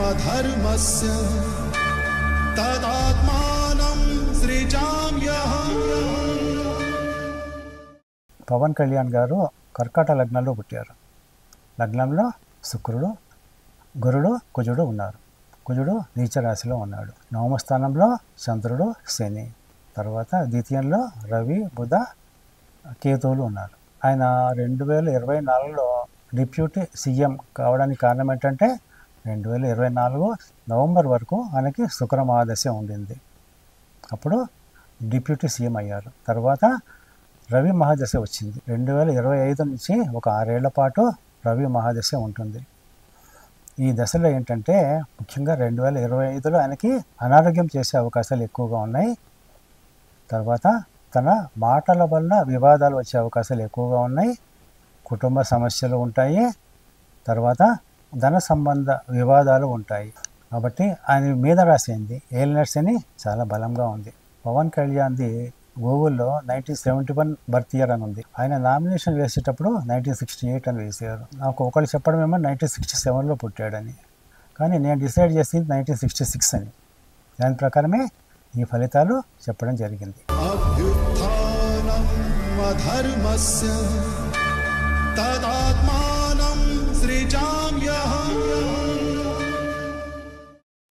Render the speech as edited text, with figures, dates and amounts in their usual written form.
అధర్మస్య తదాత్మానం సృజామ్యహం. పవన్ కళ్యాణ్ గారు కర్కాటక లగ్నంలో పుట్టారు. లగ్నంలో శుక్రుడు, గురుడు, కుజుడు ఉన్నారు. కుజుడు నీచ రాశిలో ఉన్నాడు. నవమ స్థానంలో చంద్రుడు, శని, తర్వాత ద్వితీయంలో రవి, బుధ, కేతువులు ఉన్నారు. ఆయన 2024లో డిప్యూటీ సీఎం కావడానికి కారణం ఏంటంటే 2024 నవంబర్ వరకు ఆయనకి శుక్ర మహాదశ ఉండింది. అప్పుడు డిప్యూటీ సీఎం అయ్యారు. తర్వాత రవి మహాదశ వచ్చింది. 2025 నుంచి ఒక 6 ఏళ్ల పాటు రవి మహాదశ ఉంటుంది. ఈ దశలో ఏంటంటే ముఖ్యంగా 2025లో ఆయనకి అనారోగ్యం చేసే అవకాశాలు ఎక్కువగా ఉన్నాయి. తర్వాత తన మాటల వల్ల వివాదాలు వచ్చే అవకాశాలు ఎక్కువగా ఉన్నాయి. కుటుంబ సమస్యలు ఉంటాయి. తర్వాత ధన సంబంధ వివాదాలు ఉంటాయి. కాబట్టి ఆయన మీద రాసింది ఏలినట్స్ అని చాలా బలంగా ఉంది. పవన్ కళ్యాణ్ది గూగుల్లో 1971 బర్త్ ఇయర్ అని ఉంది. ఆయన నామినేషన్ వేసేటప్పుడు 1968 అని వేసారు. నాకు ఒకళ్ళు చెప్పడం ఏమో 1967లో పుట్టాడని, కానీ నేను డిసైడ్ చేసింది 1966 అని. దాని ప్రకారమే ఈ ఫలితాలు చెప్పడం జరిగింది. అభ్యుత్థానం అధర్మస్య తదాత్మానం సృజామ్యహం.